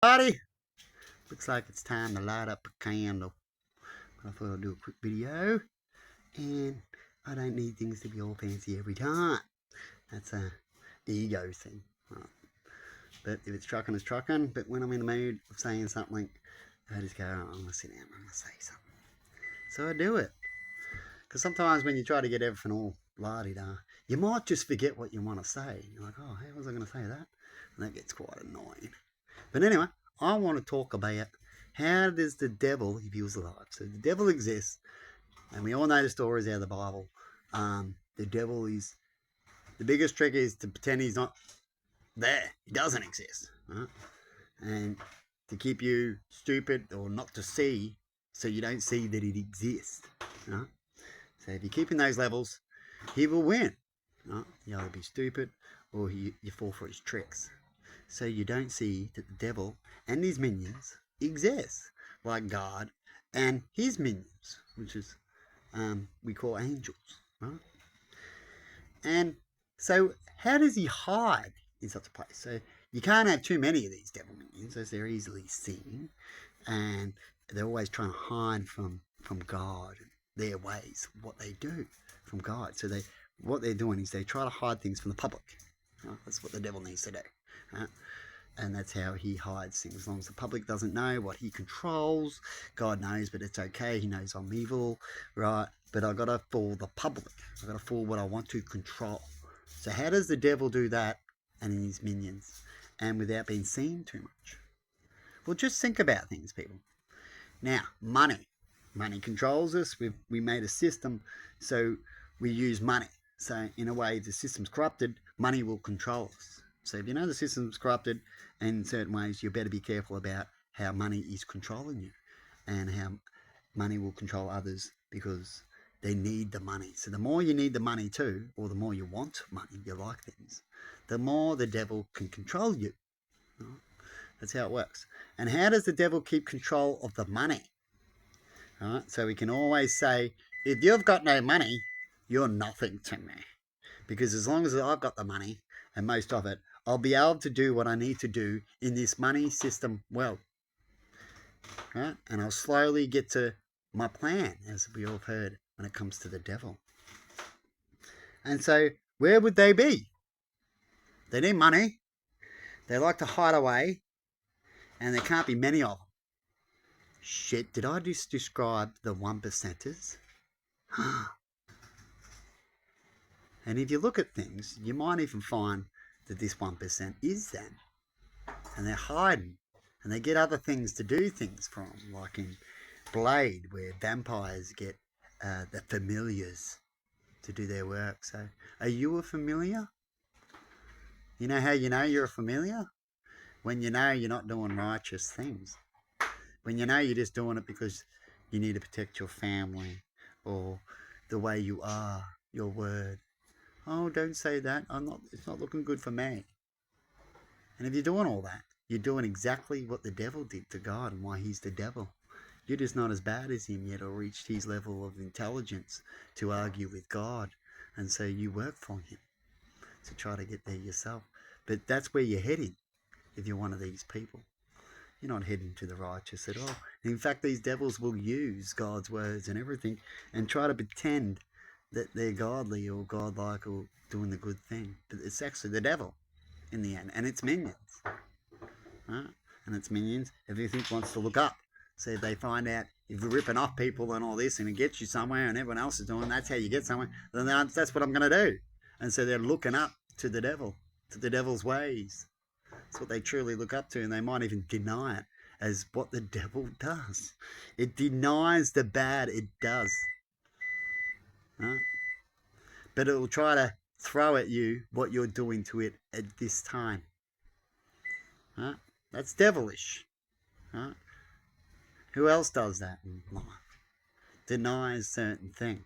Buddy, looks like it's time to light up a candle. I thought I'd do a quick video, and I don't need things to be all fancy every time. That's a ego thing. Right. But if it's trucking, it's trucking. But when I'm in the mood of saying something, I just go, I'm going to sit down, I'm going to say something. So I do it. Because sometimes when you try to get everything all la-di-da, you might just forget what you want to say. You're like, oh, how was I going to say that? And that gets quite annoying. But anyway, I want to talk about how does the devil, if he was alive, so the devil exists, and we all know the stories out of the Bible. The devil is, the biggest trick is to pretend he's not there. He doesn't exist. Right? And to keep you stupid or not to see, so you don't see that it exists. Right? So if you keep in those levels, he will win. Right? You either be stupid or you fall for his tricks. So you don't see that the devil and his minions exist, like God and his minions, which is we call angels, right? And so how does he hide in such a place? So you can't have too many of these devil minions, as they're easily seen, and they're always trying to hide from God and their ways, what they do from God. So what they're doing is they try to hide things from the public. Right? That's what the devil needs to do. Right? And that's how he hides things. As long as the public doesn't know what he controls, God knows, but it's okay. He knows I'm evil, right? But I've got to fool the public. I've got to fool what I want to control. So how does the devil do that and his minions, and without being seen too much? Well, just think about things, people. Now, money. Money controls us. We made a system, so we use money. So in a way, the system's corrupted. Money will control us. So if you know the system's corrupted in certain ways, you better be careful about how money is controlling you and how money will control others because they need the money. So the more you need the money too, or the more you want money, you like things, the more the devil can control you. Right? That's how it works. And how does the devil keep control of the money? Right? So we can always say, if you've got no money, you're nothing to me. Because as long as I've got the money, and most of it, I'll be able to do what I need to do in this money system well. Right? And I'll slowly get to my plan, as we all have heard when it comes to the devil. And so, where would they be? They need money. They like to hide away. And there can't be many of them. Shit, did I just describe the 1%ers? And if you look at things, you might even find that this 1% is them. And they're hiding. And they get other things to do things from, like in Blade, where vampires get the familiars to do their work. So, are you a familiar? You know how you know you're a familiar? When you know you're not doing righteous things. When you know you're just doing it because you need to protect your family or the way you are, your word. Oh, don't say that. It's not looking good for me. And if you're doing all that, you're doing exactly what the devil did to God and why he's the devil. You're just not as bad as him yet or reached his level of intelligence to argue with God. And so you work for him to try to get there yourself. But that's where you're heading if you're one of these people. You're not heading to the righteous at all. In fact, these devils will use God's words and everything and try to pretend that they're godly or godlike or doing the good thing. But it's actually the devil in the end. And it's minions. Right? And it's minions. Everything wants to look up. So if they find out if you're ripping off people and all this and it gets you somewhere and everyone else is doing that's how you get somewhere, then that's what I'm going to do. And so they're looking up to the devil, to the devil's ways. That's what they truly look up to, and they might even deny it as what the devil does. It denies the bad it does. Right? But it will try to throw at you what you're doing to it at this time. Right? That's devilish. Right? Who else does that in life? Denies certain things.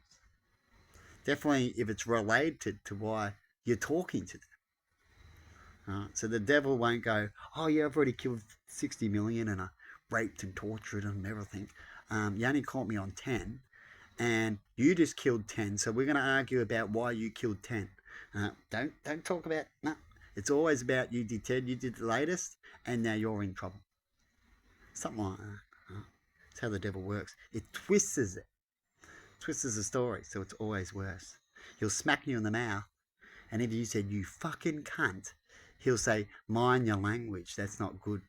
Definitely if it's related to why you're talking to them. So the devil won't go, oh yeah, I've already killed 60 million and I raped and tortured and everything. You only caught me on 10 and you just killed 10. So we're going to argue about why you killed 10. Don't talk about, no. It's always about you did 10, you did the latest and now you're in trouble. Something like that. Right? That's how the devil works. It twists it. Twists the story so it's always worse. He'll smack you in the mouth, and if you said, you fucking cunt, he'll say, mind your language. That's not good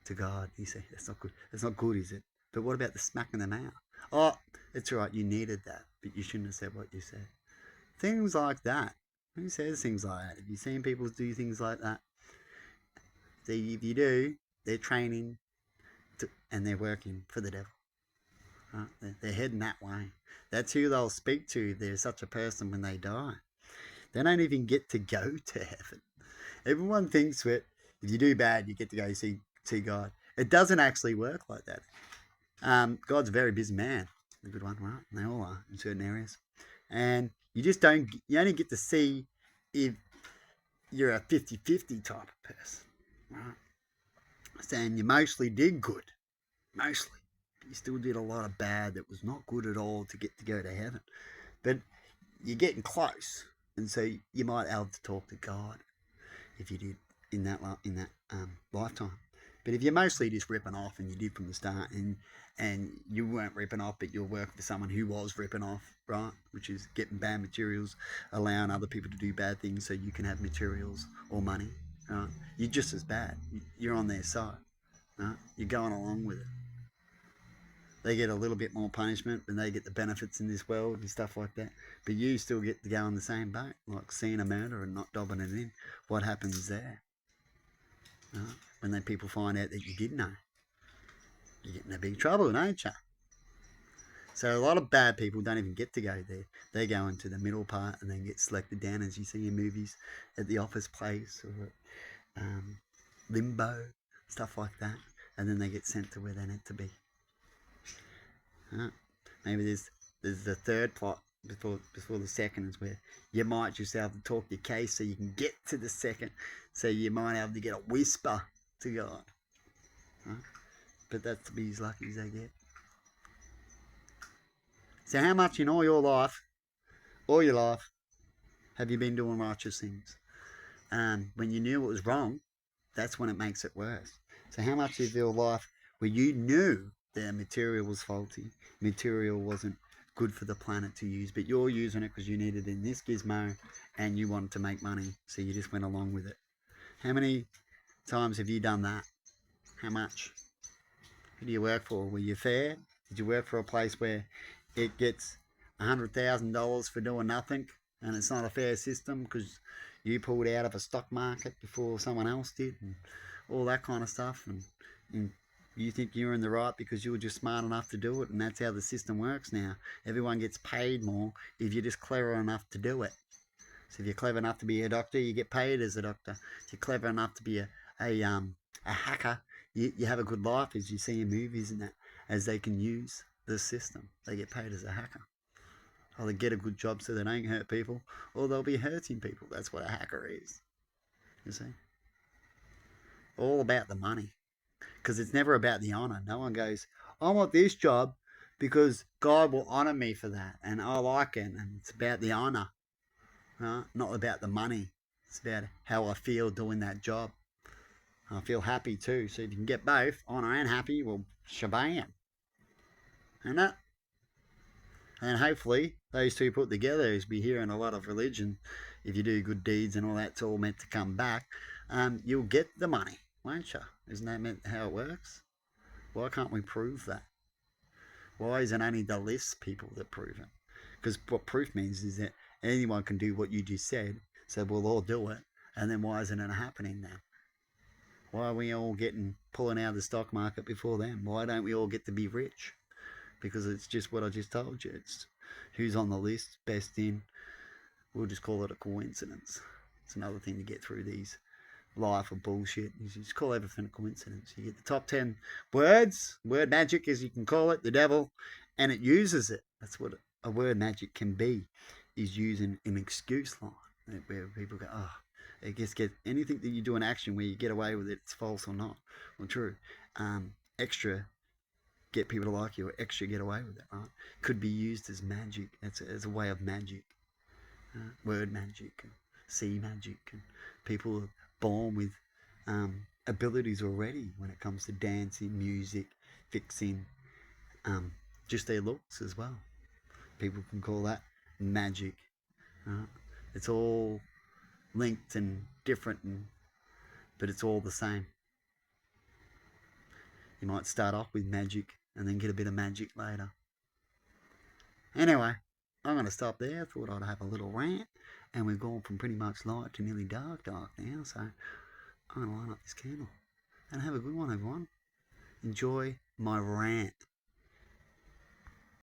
to God. You say, that's not good. That's not good, is it? But what about the smack in the mouth? Oh, it's all right. You needed that, but you shouldn't have said what you said. Things like that. Who says things like that? Have you seen people do things like that? See, if you do, they're training and they're working for the devil. Right? They're heading that way. That's who they'll speak to if there's such a person when they die. They don't even get to go to heaven. Everyone thinks that if you do bad, you get to go see God. It doesn't actually work like that. God's a very busy man. A good one, right? And they all are in certain areas. And you just don't, you only get to see if you're a 50-50 type of person, right? Saying you mostly did good. Mostly. You still did a lot of bad that was not good at all to get to go to heaven. But you're getting close. And so you might have to talk to God if you did in that lifetime. But if you're mostly just ripping off, and you did from the start, and you weren't ripping off, but you're working for someone who was ripping off, right? Which is getting bad materials, allowing other people to do bad things so you can have materials or money, right? You're just as bad. You're on their side, right? You're going along with it. They get a little bit more punishment and they get the benefits in this world and stuff like that. But you still get to go in the same boat, like seeing a murder and not dobbing it in. What happens there? When then people find out that you did know, you get in big trouble, don't you? So a lot of bad people don't even get to go there. They go into the middle part and then get selected down, as you see in movies, at the office place or limbo, stuff like that. And then they get sent to where they need to be. Maybe there's the third plot before the second is where you might just have to talk your case so you can get to the second. So you might have to get a whisper to God. Right? But that's to be as lucky as they get. So how much in all your life, have you been doing righteous things? When you knew it was wrong, that's when it makes it worse. So how much of your life where you knew the material was faulty, material wasn't good for the planet to use, but you're using it because you needed it in this gizmo and you wanted to make money, so you just went along with it. How many times have you done that? How much? Who do you work for? Were you fair? Did you work for a place where it gets $100,000 for doing nothing and it's not a fair system because you pulled out of a stock market before someone else did and all that kind of stuff, and you think you're in the right because you were just smart enough to do it, and that's how the system works now. Everyone gets paid more if you're just clever enough to do it. So if you're clever enough to be a doctor, you get paid as a doctor. If you're clever enough to be a hacker, you have a good life, as you see in movies and that, as they can use the system. They get paid as a hacker. Or they get a good job so they don't hurt people, or they'll be hurting people. That's what a hacker is. You see? All about the money. Because it's never about the honour. No one goes, I want this job because God will honour me for that, and I like it, and it's about the honour, right? Not about the money. It's about how I feel doing that job. I feel happy too, so if you can get both, honour and happy, well, shabam. And that, and hopefully those two put together, as we hear in a lot of religion, if you do good deeds and all that's all meant to come back, you'll get the money, won't you? Isn't that meant how it works? Why can't we prove that? Why is it only the less people that prove it? Because what proof means is that anyone can do what you just said, so we'll all do it, and then why isn't it happening now? Why are we all pulling out of the stock market before them? Why don't we all get to be rich? Because it's just what I just told you. It's who's on the list, best in. We'll just call it a coincidence. It's another thing to get through these life of bullshit. You just call everything a coincidence. You get the top 10 words, word magic as you can call it, the devil, and it uses it. That's what a word magic can be, is using an excuse line where people go, oh, it just get anything that you do in action where you get away with it, it's false or not. Well, true. Extra get people to like you, or extra get away with it, right? Could be used as magic. It's a way of magic. Word magic, sea magic, and people are born with abilities already when it comes to dancing, music, fixing, just their looks as well. People can call that magic. It's all linked and different, but it's all the same. You might start off with magic and then get a bit of magic later. Anyway, I'm going to stop there. I thought I'd have a little rant, and we've gone from pretty much light to nearly dark now, so I'm going to line up this candle. And have a good one, everyone. Enjoy my rant.